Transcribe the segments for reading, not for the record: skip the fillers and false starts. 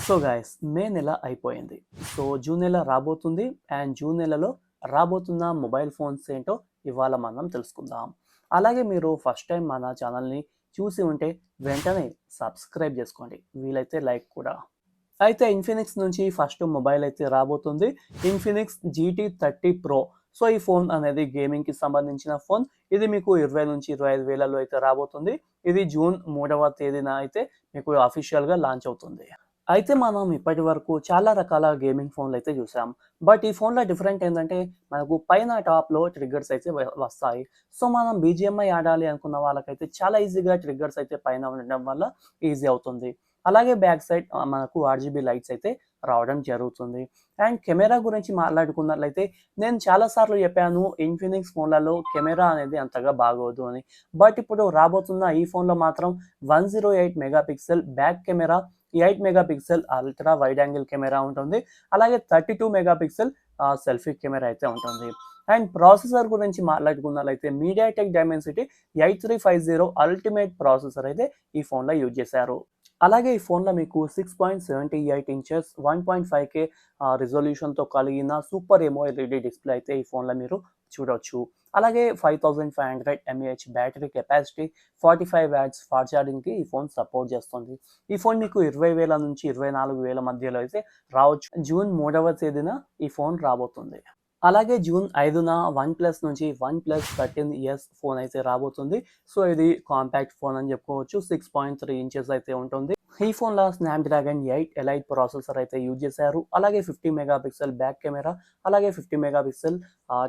So guys మే నెల అయిపోయింది. So June నెల రాబోతుంది. అండ్ జూన్ నెలలో రాబోతున్న మొబైల్ ఫోన్స్ ఏంటో ఇవాళ మనం తెలుసుకుందాం. అలాగే మీరు ఫస్ట్ టైం మన ఛానల్ని చూసి ఉంటే వెంటనే సబ్స్క్రైబ్ చేసుకోండి, వీలైతే లైక్ కూడా. అయితే ఇన్ఫినిక్స్ నుంచి ఫస్ట్ మొబైల్ అయితే రాబోతుంది, ఇన్ఫినిక్స్ GT30 Pro. సో ఈ ఫోన్ అనేది గేమింగ్కి సంబంధించిన ఫోన్. ఇది మీకు 20 నుంచి 25 వేలలో అయితే రాబోతుంది. ఇది జూన్ 3వ తేదీన అయితే మీకు అఫీషియల్గా లాంచ్ అవుతుంది. అయితే మనం ఇప్పటి వరకు చాలా రకాల గేమింగ్ ఫోన్లు అయితే చూసాం. బట్ ఈ ఫోన్లో డిఫరెంట్ ఏంటంటే మనకు పైన టాప్లో ట్రిగ్గర్స్ అయితే వస్తాయి. సో మనం BGMI ఆడాలి అనుకున్న వాళ్ళకైతే చాలా ఈజీగా ట్రిగ్గర్స్ అయితే పైన ఉండడం వల్ల ఈజీ అవుతుంది. అలాగే బ్యాక్ సైడ్ మనకు RGB లైట్స్ అయితే రావడం జరుగుతుంది. అండ్ కెమెరా గురించి మాట్లాడుకున్నట్లయితే నేను చాలాసార్లు చెప్పాను ఇన్ఫినిక్స్ ఫోన్లలో కెమెరా అనేది అంతగా బాగోదు అని. బట్ ఇప్పుడు రాబోతున్న ఈ ఫోన్లో మాత్రం 108 megapixel back camera, 8 megapixel ultra wide angle camera ఉంటుంది. అలాగే 32 మెగాపిక్సెల్ సెల్ఫీ కెమెరా అయితే ఉంటుంది. అండ్ ప్రాసెసర్ గురించి మాట్లాడుకున్నట్లయితే మీడియాటెక్ డైమెన్సిటీ 8350 అల్టిమేట్ ప్రాసెసర్ అయితే ఈ ఫోన్లో యూజ్ చేశారు. అలాగే ఈ ఫోన్లో మీకు 6.78 ఇంచెస్ 1.5K రిజల్యూషన్తో కలిగిన సూపర్ AMOLED డిస్ప్లే అయితే ఈ ఫోన్లో మీరు చూడవచ్చు. అలాగే 5500 mAh battery capacity, 45 watts fast ఛార్జింగ్కి ఈ ఫోన్ సపోర్ట్ చేస్తుంది. ఈ ఫోన్ మీకు 20,000 నుంచి 24,000 మధ్యలో అయితే రావచ్చు. జూన్ 3వ తేదీన ఈ ఫోన్ రాబోతుంది. అలాగే జూన్ 5న OnePlus నుంచి OnePlus 13s ఫోన్ అయితే రాబోతుంది. సో ఇది కాంపాక్ట్ ఫోన్ అని చెప్పుకోవచ్చు. 6.3 ఇంచెస్ అయితే ఉంటుంది. ఈ ఫోన్లో స్నాప్డ్రాగన్ 8 ఎలైట్ ప్రాసెసర్ అయితే యూజ్ చేశారు. అలాగే 50 మెగాపిక్సెల్ బ్యాక్ కెమెరా, అలాగే 50 మెగాపిక్సెల్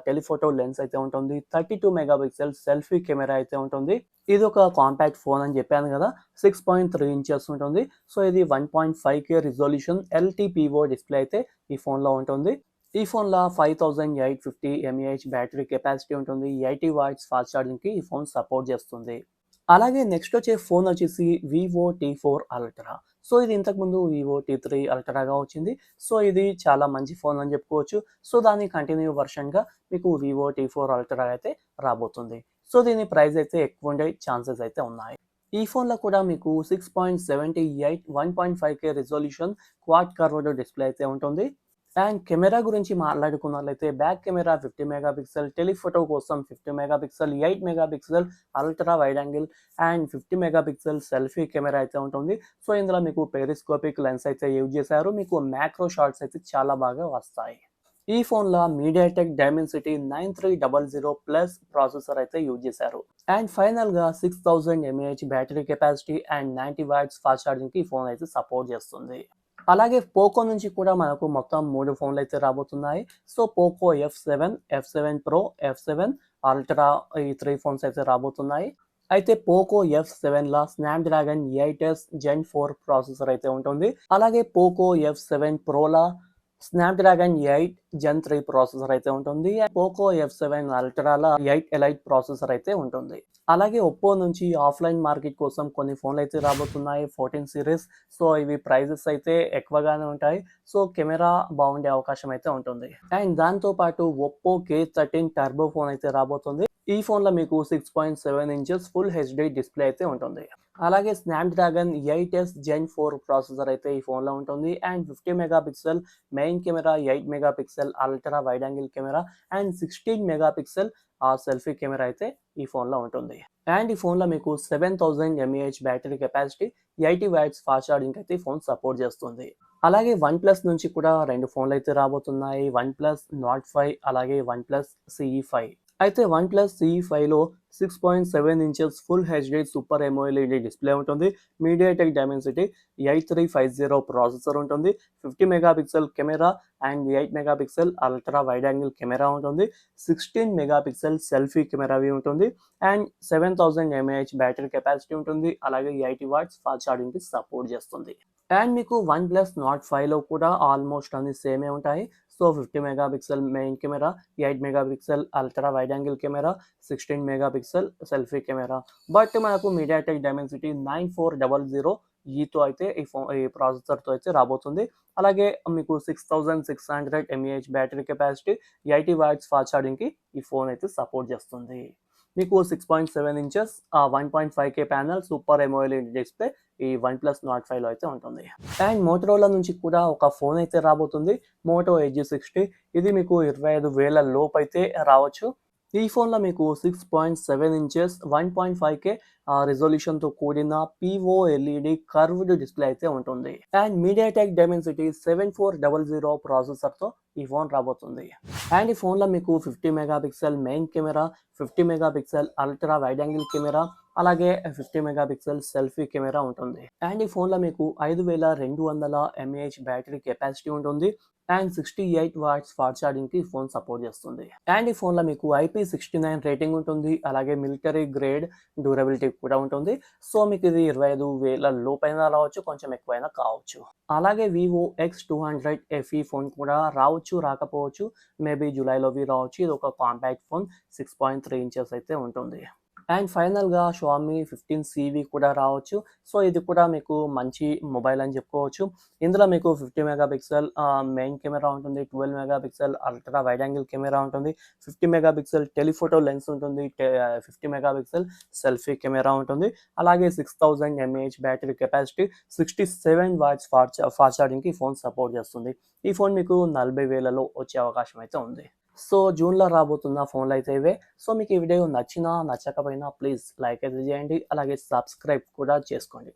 టెలిఫోటో లెన్స్ అయితే ఉంటుంది. 32 మెగాపిక్సెల్ సెల్ఫీ కెమెరా అయితే ఉంటుంది. ఇది ఒక కాంపాక్ట్ ఫోన్ అని చెప్పాను కదా, 6.3 ఇంచెస్ ఉంటుంది. సో ఇది 1.5K రిజల్యూషన్ LTPO డిస్ప్లే అయితే ఈ ఫోన్లో ఉంటుంది. ఈ ఫోన్లో 5850 mAh బ్యాటరీ కెపాసిటీ ఉంటుంది. 80 వాట్స్ ఫాస్ట్ ఛార్జింగ్కి ఈ ఫోన్ సపోర్ట్ చేస్తుంది. అలాగే నెక్స్ట్ వచ్చే ఫోన్ వచ్చేసి Vivo T4 Ultra. సో ఇది ఇంతకుముందు Vivo T3 Ultraగా వచ్చింది. సో ఇది చాలా మంచి ఫోన్ అని చెప్పుకోవచ్చు. సో దాని కంటిన్యూ వర్షన్గా మీకు Vivo T4 Ultra అయితే రాబోతుంది. సో దీని ప్రైస్ అయితే ఎక్కువ ఉండే ఛాన్సెస్ అయితే ఉన్నాయి. ఈ ఫోన్లో కూడా మీకు 6.78 1.5K resolution quad curved display అయితే ఉంటుంది. అండ్ కెమెరా గురించి మాట్లాడుకున్నట్లయితే బ్యాక్ కెమెరా 50 మెగాపిక్సెల్, టెలిఫోటో కోసం 50 megapixel, 8 megapixel ultra wide angle and 50 megapixel selfie camera అయితే ఉంటుంది. సో ఇందులో మీకు పెరిస్కోపిక్ లెన్స్ అయితే యూజ్ చేశారు. మీకు మ్యాక్రో షాట్స్ అయితే చాలా బాగా వస్తాయి. ఈ ఫోన్లో మీడియాటెక్ డైమెన్సిటీ 9300 ప్లస్ ప్రాసెసర్ అయితే యూజ్ చేశారు. అండ్ ఫైనల్గా 6000 mAh battery capacity and 90 watts fast ఛార్జింగ్కి ఈ ఫోన్ అయితే సపోర్ట్ చేస్తుంది. అలాగే పోకో నుంచి కూడా మనకు మొత్తం 3 ఫోన్లు అయితే రాబోతున్నాయి. So Poco F7 Pro, F7 Ultra ఈ 3 ఫోన్స్ అయితే రాబోతున్నాయి. అయితే పోకో F7లా స్నాప్డ్రాగన్ 8s Gen 4 ప్రాసెసర్ అయితే ఉంటుంది. అలాగే పోకో F7 Proలా స్నాప్డ్రాగన్ 8 Gen 3 ప్రాసెసర్ అయితే ఉంటుంది. పోకో F7 Ultraలా 8 ఎలైట్ ప్రాసెసర్ అయితే ఉంటుంది. అలాగే ఒప్పో నుంచి ఆఫ్లైన్ మార్కెట్ కోసం కొన్ని ఫోన్లు అయితే రాబోతున్నాయి, 14 సిరీస్. సో ఇవి ప్రైజెస్ అయితే ఎక్కువగానే ఉంటాయి. సో కెమెరా బాగుండే అవకాశం అయితే ఉంటుంది. అండ్ దాంతోపాటు ఒప్పో K13 టర్బో ఫోన్ అయితే రాబోతుంది. ఈ ఫోన్లో మీకు 6.7 ఇంచెస్ ఫుల్ HD డిస్ప్లే అయితే ఉంటుంది. అలాగే స్నాప్డ్రాగన్ 8s Gen 4 ప్రాసెసర్ అయితే ఈ ఫోన్లో ఉంటుంది. And 50 megapixel main camera, 8 megapixel ultra wide angle camera and 16 megapixel selfie camera అయితే ఈ ఫోన్లో ఉంటుంది. అండ్ ఈ ఫోన్లో మీకు 7000 mAh battery capacity, 80 watts fast charging అయితే ఈ ఫోన్ సపోర్ట్ చేస్తుంది. అలాగే OnePlus నుంచి కూడా 2 ఫోన్లు అయితే రాబోతున్నాయి, OnePlus Nord 5 అలాగే OnePlus CE5. అయితే OnePlus CE5లో 6.7 inches full HD super AMOLED display ఉంటుంది. మీడియాటెక్ డైమెన్సిటీ 8350 ప్రాసెసర్ ఉంటుంది. 50 megapixel camera and 8 megapixel ultra wide angle camera ఉంటుంది. 16 మెగాపిక్సెల్ సెల్ఫీ కెమెరావి ఉంటుంది. అండ్ 7000 mAh బ్యాటరీ కెపాసిటీ ఉంటుంది. అలాగే 80 వాట్స్ ఫాస్ట్ ఛార్జింగ్కి సపోర్ట్ చేస్తుంది. అండ్ మీకు OnePlus Nord 5లో కూడా ఆల్మోస్ట్ అన్ని సేమే ఉంటాయి. So 50 megapixel main camera, 8 megapixel ultra wide angle camera, 16 megapixel selfie camera. But మనకు మీడియాటెక్ డైమెన్సిటీ 9400 ఈతో అయితే ఈ ప్రాసెసర్తో అయితే రాబోతుంది. అలాగే మీకు 6600 mAh battery capacity, 80 watts fast ఛార్జింగ్కి ఈ ఫోన్ అయితే సపోర్ట్ చేస్తుంది. మీకు 6.7 inches 1.5K panel super AMOLED display ఈ OnePlus Nord 5లో అయితే ఉంటుంది. అండ్ మోటరోలా నుంచి కూడా ఒక ఫోన్ అయితే రాబోతుంది, మోటో ఎడ్జ్ 60. ఇది మీకు 25,000 లోపు అయితే రావచ్చు. ఈ ఫోన్లో మీకు 6.7 ఇంచెస్ 1.5K రిజల్యూషన్తో కూడిన POLED కర్వ్డ్ డిస్ప్లే అయితే ఉంటుంది. అండ్ మీడియాటెక్ డైమెన్సిటీ 7400 ప్రాసెసర్తో ఈ ఫోన్ రాబోతుంది. అండ్ ఈ ఫోన్లో మీకు 50 megapixel main camera, 50 megapixel ultra wide angle camera, అలాగే 50 మెగాపిక్సెల్ సెల్ఫీ కెమెరా ఉంటుంది. అండ్ ఈ ఫోన్లో మీకు 5200 mAh బ్యాటరీ కెపాసిటీ ఉంటుంది. అండ్ 68 వాట్స్ ఫాస్ట్ ఛార్జింగ్కి ఈ ఫోన్ సపోర్ట్ చేస్తుంది. అండ్ ఈ ఫోన్లో మీకు IP69 రేటింగ్ ఉంటుంది, అలాగే మిలిటరీ గ్రేడ్ డ్యూరబిలిటీ కూడా ఉంటుంది. సో మీకు ఇది 25,000 లోపైనా రావచ్చు, కొంచెం ఎక్కువైనా కావచ్చు. అలాగే Vivo X200 FE ఫోన్ కూడా రావచ్చు, రాకపోవచ్చు. మేబీ జూలైలోవి రావచ్చు. ఇది ఒక కాంపాక్ట్ ఫోన్, 6.3 ఇంచెస్ అయితే ఉంటుంది. అండ్ ఫైనల్గా Xiaomi 15CV కూడా రావచ్చు. సో ఇది కూడా మీకు మంచి మొబైల్ అని చెప్పుకోవచ్చు. ఇందులో మీకు 50 మెగాపిక్సెల్ మెయిన్ కెమెరా ఉంటుంది, 12 megapixel ultra wide angle camera ఉంటుంది, 50 మెగాపిక్సెల్ టెలిఫోటో లెన్స్ ఉంటుంది, 50 మెగాపిక్సెల్ సెల్ఫీ కెమెరా ఉంటుంది, అలాగే 6000 mAh battery capacity, 67 watts fast ఛార్జింగ్కి ఈ ఫోన్ సపోర్ట్ చేస్తుంది. ఈ ఫోన్ మీకు 40,000లో వచ్చే అవకాశం అయితే ఉంది. సో జూన్లో రాబోతున్న ఫోన్లు అయితే ఇవే. సో మీకు ఈ వీడియో నచ్చినా నచ్చకపోయినా ప్లీజ్ లైక్ అయితే చేయండి, అలాగే సబ్స్క్రైబ్ కూడా చేసుకోండి.